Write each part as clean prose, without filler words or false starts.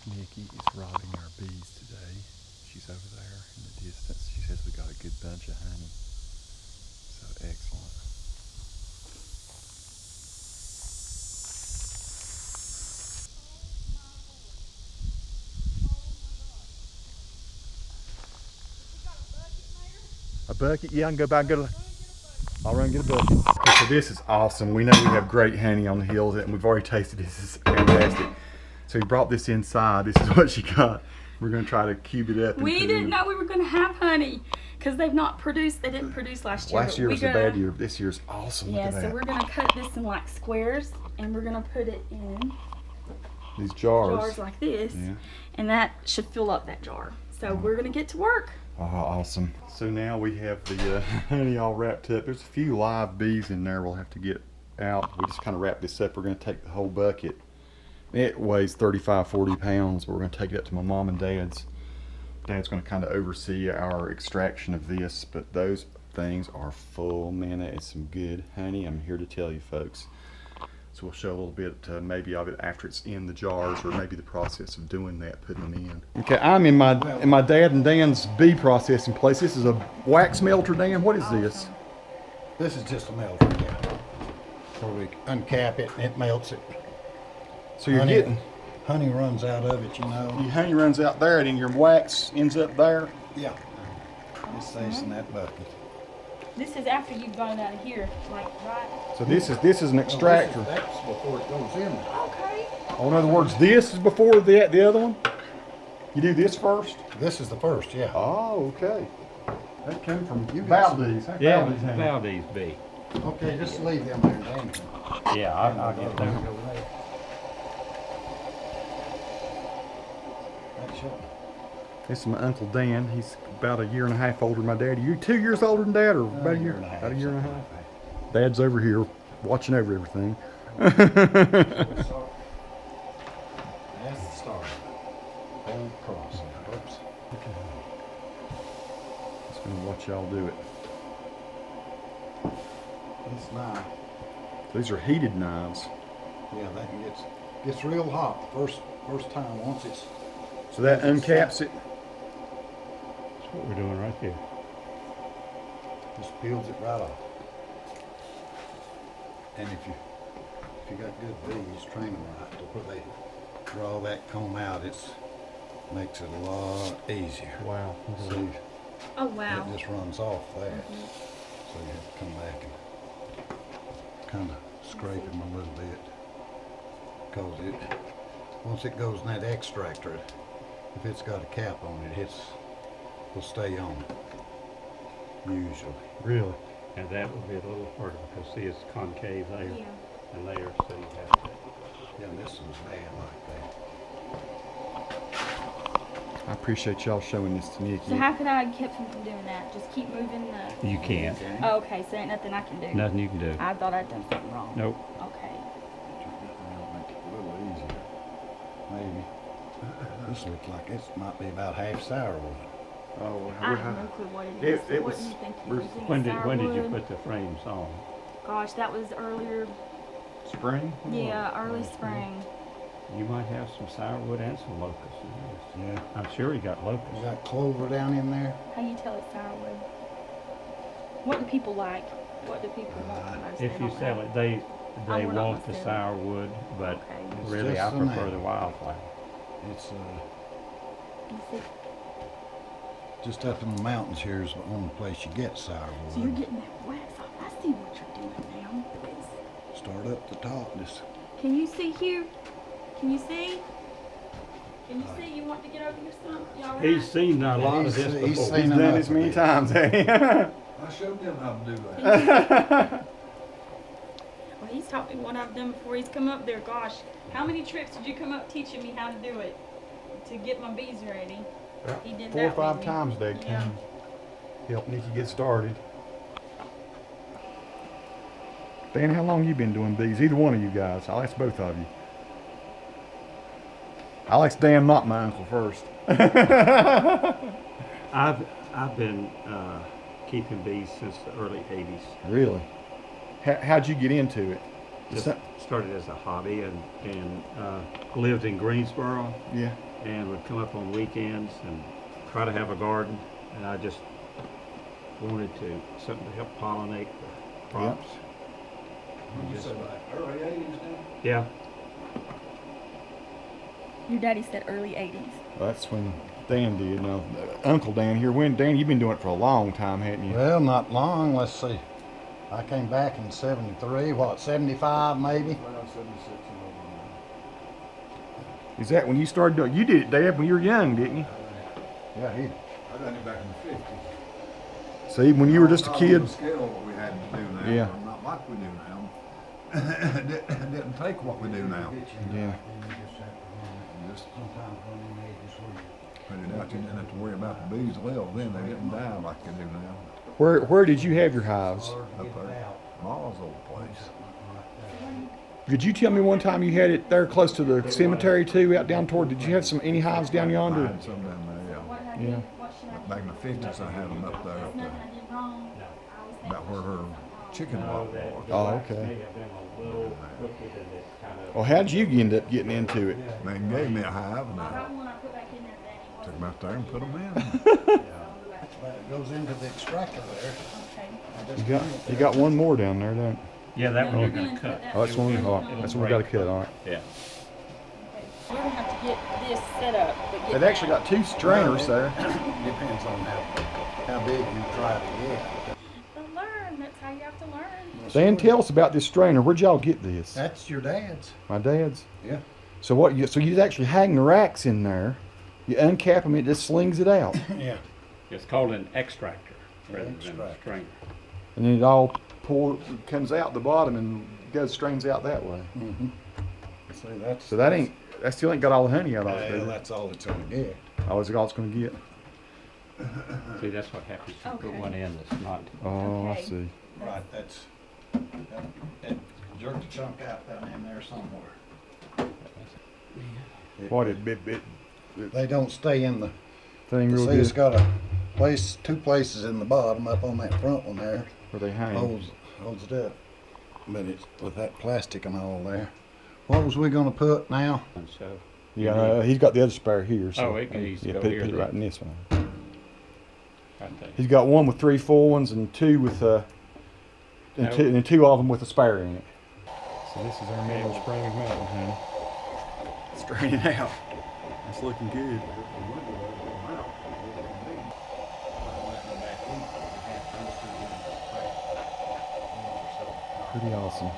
Nikki is robbing our bees today. She's over there in the distance. She says we got a good bunch of honey. So excellent. A bucket? Yeah, I can go by and get a... I'll run and get a bucket. Okay, so this is awesome. We know we have great honey on the hills and we've already tasted it. This is fantastic. So we brought this inside. This is what she got. We're going to try to cube it up. We didn't know we were going to have honey because they've not produced. They didn't produce last year. Last year was a bad year. This year's awesome. Yeah, Look at so that. we're going to cut this in like squares and we're going to put it in These jars. like this. Yeah. And that should fill up that jar. So we're going to get to work. Oh, awesome. So now we have the honey all wrapped up. There's a few live bees in there we'll have to get out. We just kind of wrap this up. We're going to take the whole bucket. It weighs 35, 40 pounds, but we're going to take it up to my mom and dad's. Dad's going to kind of oversee our extraction of this, but those things are full. Man, that is some good honey. I'm here to tell you, folks. So we'll show a little bit maybe of it after it's in the jars, or maybe the process of doing that, putting them in. Okay, I'm in my dad and Dan's bee processing place. This is a wax melter, Dan. What is this? This is just a melter, yeah. So we uncap it and it melts it. So you're getting honey runs out of it, you know. your honey runs out there, and then your wax ends up there. Yeah. It stays in that bucket. This is after you've gone out of here, like, right? So this is an extractor. That's before it goes in there. Okay. Oh, in other words, this is before the other one. You do this first. This is the first, yeah. Oh, okay. That came from got Valdez. Yeah, Valdez honey. Valdez bee. Okay, just leave them there, Dan. Yeah, I'll get them. That's it. This is my Uncle Dan. He's about a year and a half older than my dad. You 2 years older than Dad, or about a year? About a year and a half. Dad's over here watching over everything. That's the start. Whole process. Oops. Just gonna watch y'all do it. This knife, These are heated knives. yeah, that gets real hot the first time. Once it's So that uncaps it. That's what we're doing right there. just peels it right off. And if you got good bees, train them right to where they draw that comb out, makes it a lot easier. Wow. See, Oh, wow. it just runs off that. So you have to come back and kind of scrape them a little bit. Because once it goes in that extractor, if it's got a cap on it, will stay on, usually. Really? And that would be a little harder because see it's concave there Yeah. and there, so you have to. Yeah, and this one's bad like that. I appreciate y'all showing this to Nikki. So how could I keep him from doing that? Just keep moving the... You can't. Oh, okay, so ain't nothing I can do. Nothing you can do. I thought I'd done something wrong. Nope. Okay. Make it a little easier, maybe. This looks like it might be about half sourwood. Oh, I have no clue what it is. It What was- do you think you're using? When did you Sourwood? put the frames on? Gosh, that was earlier. spring? Yeah, early spring. You might have some sourwood and some locusts in this. Yeah. I'm sure you got You locusts. got clover down in there? How you tell it's sourwood? What do people like? What do people want the most? If They you don't sell know. it, they I would want the almost do. sourwood, but Okay. It's really I just the prefer name. the wildflower. It's You see? just up in the mountains here is the only place you get sourwood. So you're getting that wax off. I see what you're doing now. Start up the top, just Can you see here? Can you see? Can you see? You want to get over your stump? Y'all right? He's seen a lot of He's- this he's before. seen He's done enough this of many it. times, hasn't he? I showed them how to do that. Well, he's taught me what I've done before he's come up there. Gosh, how many trips did you come up teaching me how to do it to get my bees ready? He did 4 or that 5 with me. times Dad Yeah. came. Help Nikki get started. Dan, how long you been doing bees? Either one of you guys. I'll ask both of you. I'll ask Dan, not my uncle, first. I've been keeping bees since the early '80s. Really? How'd you get into it? Just started as a hobby and lived in Greensboro. Yeah. and would come up on weekends and try to have a garden. And I just wanted something to help pollinate the crops. You said like early 80s now? Yeah. Your daddy said early 80s. Well, that's when Dan did. Now, Uncle Dan here. When Dan, you've been doing it for a long time, hadn't you? Well, not long. Let's see. I came back in 73, what, 75 maybe? Well, 76 and over Is that when you started doing? You did it, Dad, when you were young, didn't you? Yeah, now. I done it back in the 50s. See, when you were just a Not kid. on the scale what we had to do now. Yeah. Or not like we do now. It didn't take what we do now. Yeah. Just put it out, you didn't have to worry about the bees well then. They didn't die like they do now. Where did you have your hives? Up there. Ma's old place. Did you tell me one time you had it there close to the cemetery too, out down toward? Did you have any hives down I yonder? had some down there, yeah. Yeah. Back in the 50s, I had them up there, about where her chicken walk was. Oh, okay. Well, how'd you end up getting into it? Man gave me a hive and I took them out there and put them in. It goes into the extractor there. You got one more down there, don't you? Yeah, that one you're gonna cut. Oh, that's one. Oh, that's one we got to cut. All right. Yeah. We're gonna have to get this set up. But get They've actually got two strainers there. Depends on how big you try to get. to learn. That's how you have to learn. Dan, tell us about this strainer. Where'd y'all get this? That's your dad's. My dad's. Yeah. So what? So you actually hang the racks in there. You uncap them. It just slings it out, Yeah. It's called an extractor rather than a Extractor. strainer. and then it all comes out the bottom and strains out that way. Mm-hmm. See, that's. So that still ain't got all the honey out of it. Well, does it? that's all it's gonna get. Oh, is it all it's going to get? See, that's what happens if you put Okay. one in that's not. Oh, I Okay. see. Right, that jerked a chunk out down in there somewhere. What it They don't stay in the, thing see, real it's good got a place, two places in the bottom up on that front one there. where they hang. Holds it up. But it's with that plastic and all there. What was we gonna put now? And so. Yeah, he's got the other spare here. So Oh, it needs to yeah, go put here it then. right in this one. Right there. He's got one with 3 full ones and two with and two of them with a spare in it. So this is our Middle Springs Mountain honey. Straining out. It's looking good. Pretty awesome.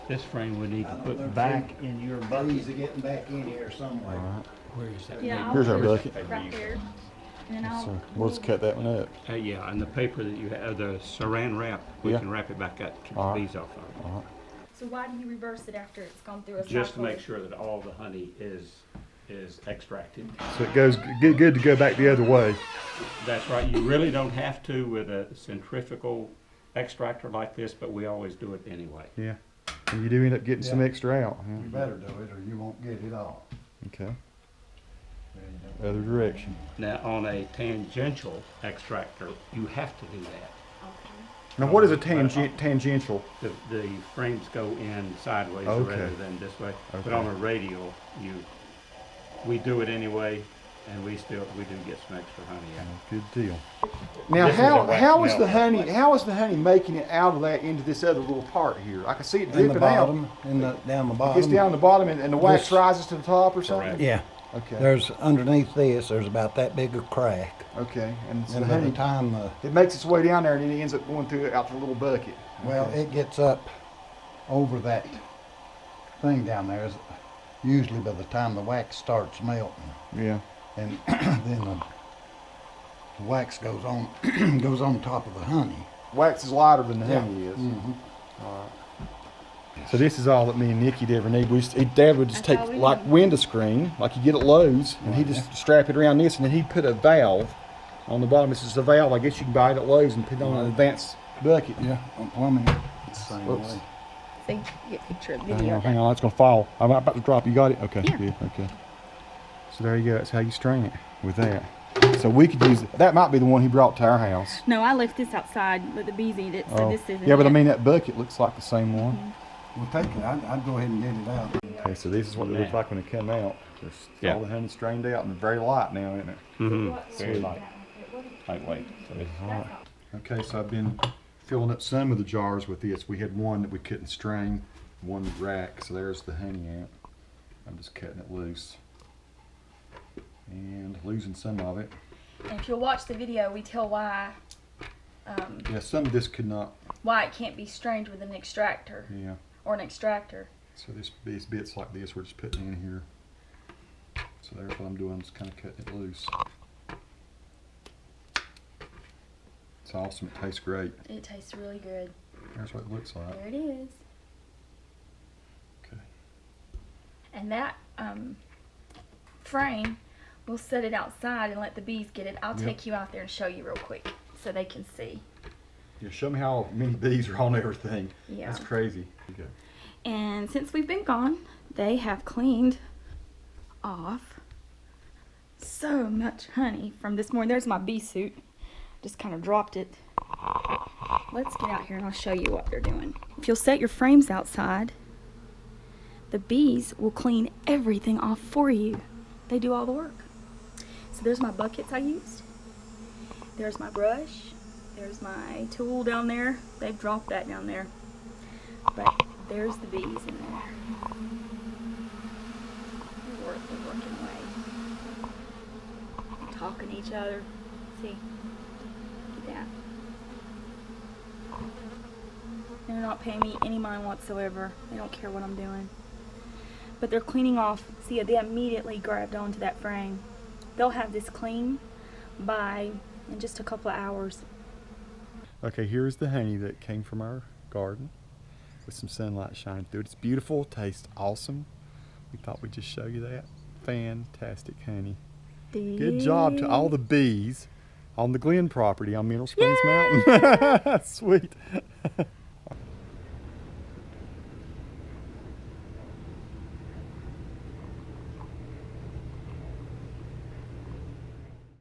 This frame we need to put back in your Easy bucket. getting back in here All somewhere. right. Where is that? Yeah, Here's our put it bucket. right there. And then I'll. So we'll just cut that one up. Yeah, and the paper that you have, the saran wrap, we Yeah. can wrap it back up, keep All the right. bees off of it. All right. So why do you reverse it after it's gone through a cycle? Just to make sure that all the honey is extracted. So it goes good to go back the other way. That's right. You really don't have to with a centrifugal extractor like this, but we always do it anyway. Yeah. And you do end up getting some Yeah. extra out. You Huh? better do it or you won't get it all. Okay. Other direction. Now, on a tangential extractor, you have to do that. Now, what is a tangential? The frames go in sideways Okay. rather than this way. But Okay. on a radial, we do it anyway, and we do get some extra honey out. Good deal. Now, This is a wax how is melt. the honey? How is the honey making it out of that into this other little part here? I can see it In the dripping out. bottom, down the It bottom. gets down the bottom, and the wax This- rises to the top, or something. Correct. Yeah. Okay. There's underneath this, there's about that big a crack. Okay. And so And the by the honey, time it makes its way down there, and then it ends up going through out the little bucket. well, Okay. it gets up over that thing down there, is usually by the time the wax starts melting. Yeah. And then the wax goes on goes on top of the honey. Wax is lighter than the Yeah. honey is. Mm-hmm. So this is all that me and Nikki'd ever need. Dad would just That's take all we like need. window screen, like you get at Lowe's, and he'd just strap it around this, and then he'd put a valve on the bottom. This is a valve. I guess you can buy it at Lowe's and put it on an advanced bucket. Yeah, on plumbing. Same Whoops. way. See, get a picture of the Hang video. on, hang on, it's gonna fall. I'm about to drop. You got it? Okay, Yeah. good. Okay. So there you go. That's how you strain it with that. So we could use that. Might be the one he brought to our house. No, I left this outside, but the bees eat it, so Oh. this isn't Yeah, but I it. mean that bucket looks like the same one. Well, take it. I'd go ahead and get it out. Okay, so this is what they look like when they come out. Just all the honey strained out and very light now, isn't it? Very light. Lightweight. So it's Alright. Okay, so I've been filling up some of the jars with this. We had one that we couldn't strain, one rack, so there's the honey out. I'm just cutting it loose and losing some of it. And if you'll watch the video, we tell why Yeah, some of this could not. why it can't be strained with an extractor Yeah. or an extractor. So these bits like this, we're just putting in here. So there's what I'm doing, just kind of cutting it loose. It's awesome. It tastes great. It tastes really good. There's what it looks like. There it is. Okay. And that frame, we'll set it outside and let the bees get it. I'll take you out there and show you real quick so they can see. Yeah, show me how many bees are on everything. Yeah. That's crazy. Okay. And since we've been gone, they have cleaned off so much honey from this morning. There's my bee suit. Just kind of dropped it. Let's get out here and I'll show you what they're doing. If you'll set your frames outside, the bees will clean everything off for you. They do all the work. So there's my buckets I used. There's my brush. There's my tool down there. They've dropped that down there. But there's the bees in there. They're working away. Talking to each other. See? Get that. They're not paying me any mind whatsoever. They don't care what I'm doing. But they're cleaning off. See, they immediately grabbed onto that frame. They'll have this clean in just a couple of hours. Okay, here's the honey that came from our garden with some sunlight shining through it. It's beautiful, tastes awesome. We thought we'd just show you that. Fantastic honey. Good job to all the bees on the Glen property on Mineral Springs Mountain. Sweet.